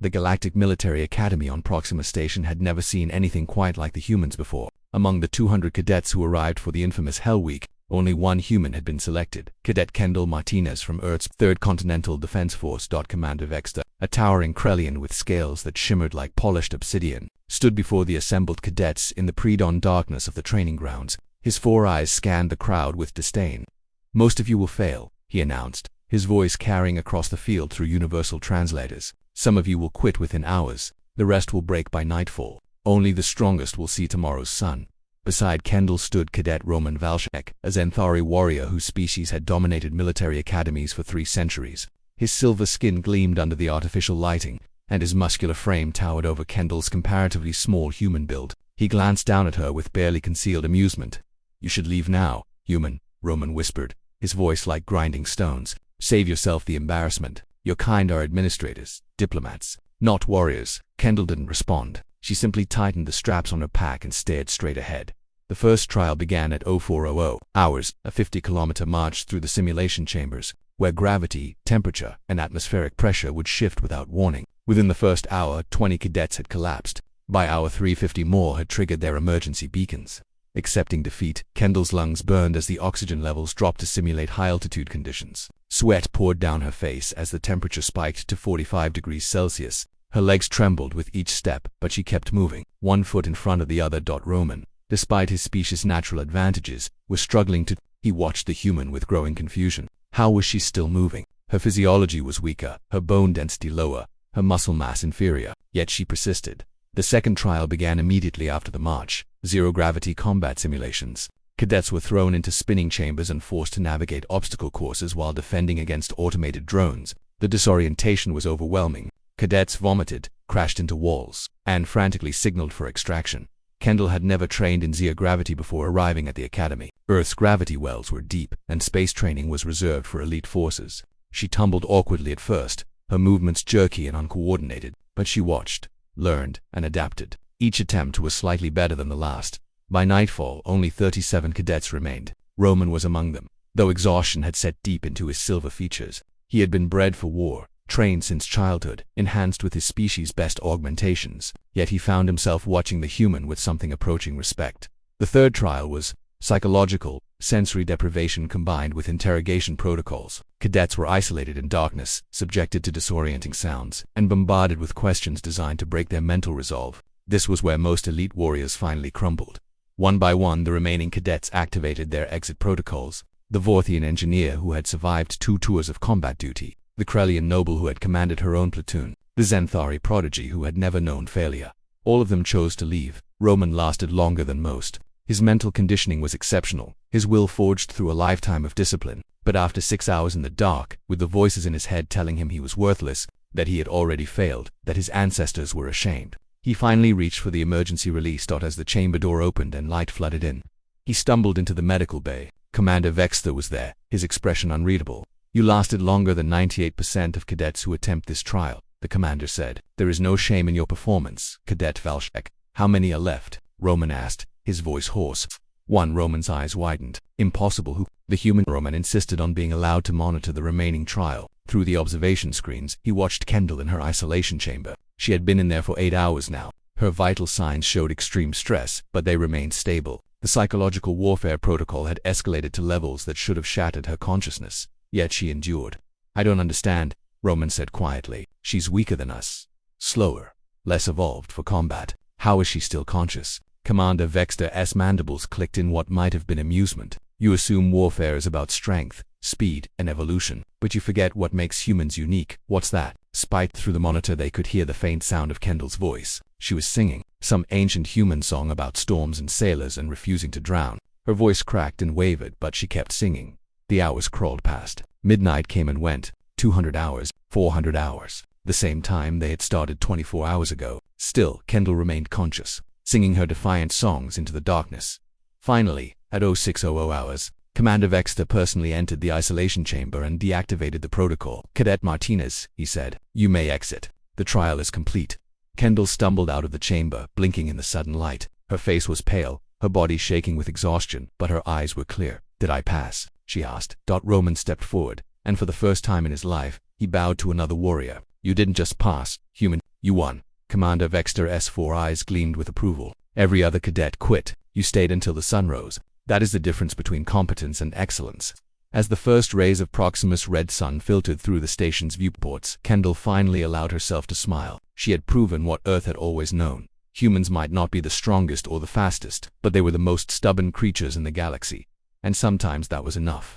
The Galactic Military Academy on Proxima Station had never seen anything quite like the humans before. Among the 200 cadets who arrived for the infamous Hell Week, only one human had been selected, Cadet Kendall Martinez from Earth's 3rd Continental Defense Force. Commander Vexter, a towering Krellian with scales that shimmered like polished obsidian, stood before the assembled cadets in the pre-dawn darkness of the training grounds. His 4 eyes scanned the crowd with disdain. "Most of you will fail," he announced, his voice carrying across the field through universal translators. "Some of you will quit within hours. The rest will break by nightfall. Only the strongest will see tomorrow's sun." Beside Kendall stood Cadet Roman Valshek, a Xanthari warrior whose species had dominated military academies for 3 centuries. His silver skin gleamed under the artificial lighting, and his muscular frame towered over Kendall's comparatively small human build. He glanced down at her with barely concealed amusement. "You should leave now, human," Roman whispered, his voice like grinding stones. "Save yourself the embarrassment. Your kind are administrators, diplomats, not warriors." Kendall didn't respond. She simply tightened the straps on her pack and stared straight ahead. The first trial began at 0400 hours, a 50-kilometer march through the simulation chambers, where gravity, temperature, and atmospheric pressure would shift without warning. Within the first hour, 20 cadets had collapsed. By hour 3, 50 more had triggered their emergency beacons. Accepting defeat, Kendall's lungs burned as the oxygen levels dropped to simulate high-altitude conditions. Sweat poured down her face as the temperature spiked to 45 degrees Celsius. Her legs trembled with each step, but she kept moving, 1 foot in front of the other. Roman, despite his species' natural advantages, was struggling to... He watched the human with growing confusion. How was she still moving? Her physiology was weaker, her bone density lower, her muscle mass inferior, yet she persisted. The second trial began immediately after the march. Zero-gravity combat simulations. Cadets were thrown into spinning chambers and forced to navigate obstacle courses while defending against automated drones. The disorientation was overwhelming. Cadets vomited, crashed into walls, and frantically signaled for extraction. Kendall had never trained in zero gravity before arriving at the academy. Earth's gravity wells were deep, and space training was reserved for elite forces. She tumbled awkwardly at first, her movements jerky and uncoordinated, but she watched, learned, and adapted. Each attempt was slightly better than the last. By nightfall, only 37 cadets remained. Roman was among them. Though exhaustion had set deep into his silver features, he had been bred for war, trained since childhood, enhanced with his species' best augmentations, yet he found himself watching the human with something approaching respect. The third trial was psychological, sensory deprivation combined with interrogation protocols. Cadets were isolated in darkness, subjected to disorienting sounds, and bombarded with questions designed to break their mental resolve. This was where most elite warriors finally crumbled. One by one, the remaining cadets activated their exit protocols. The Vorthian engineer who had survived 2 tours of combat duty, the Krellian noble who had commanded her own platoon, the Xanthari prodigy who had never known failure. All of them chose to leave. Roman lasted longer than most. His mental conditioning was exceptional, his will forged through a lifetime of discipline. But after 6 hours in the dark, with the voices in his head telling him he was worthless, that he had already failed, that his ancestors were ashamed, he finally reached for the emergency release dot as the chamber door opened and light flooded in. He stumbled into the medical bay. Commander Vexter was there, his expression unreadable. "You lasted longer than 98% of cadets who attempt this trial," the commander said. "There is no shame in your performance, Cadet Valshek." "How many are left?" Roman asked, his voice hoarse. "1." Roman's eyes widened. "Impossible. Who?" The human. Roman insisted on being allowed to monitor the remaining trial. Through the observation screens, he watched Kendall in her isolation chamber. She had been in there for 8 hours now. Her vital signs showed extreme stress, but they remained stable. The psychological warfare protocol had escalated to levels that should have shattered her consciousness. Yet she endured. "I don't understand," Roman said quietly. "She's weaker than us. Slower. Less evolved for combat. How is she still conscious?" Commander Vexter's mandibles clicked in what might have been amusement. "You assume warfare is about strength, speed, and evolution, but you forget what makes humans unique." "What's that?" Spiked through the monitor, they could hear the faint sound of Kendall's voice. She was singing some ancient human song about storms and sailors and refusing to drown. Her voice cracked and wavered, but she kept singing. The hours crawled past. Midnight came and went. 200 hours, 400 hours. The same time they had started 24 hours ago. Still, Kendall remained conscious, singing her defiant songs into the darkness. Finally, at 0600 hours, Commander Vexter personally entered the isolation chamber and deactivated the protocol. "Cadet Martinez," he said, "you may exit. The trial is complete." Kendall stumbled out of the chamber, blinking in the sudden light. Her face was pale, her body shaking with exhaustion, but her eyes were clear. "Did I pass?" she asked. Roman stepped forward, and for the first time in his life, he bowed to another warrior. You didn't just pass, human, you won. Commander Vexter S4 eyes gleamed with approval. Every other cadet quit. You stayed until the sun rose. That is the difference between competence and excellence. As the first rays of Proxima's red sun filtered through the station's viewports, Kendall finally allowed herself to smile. She had proven what Earth had always known. Humans might not be the strongest or the fastest, but they were the most stubborn creatures in the galaxy. And sometimes that was enough.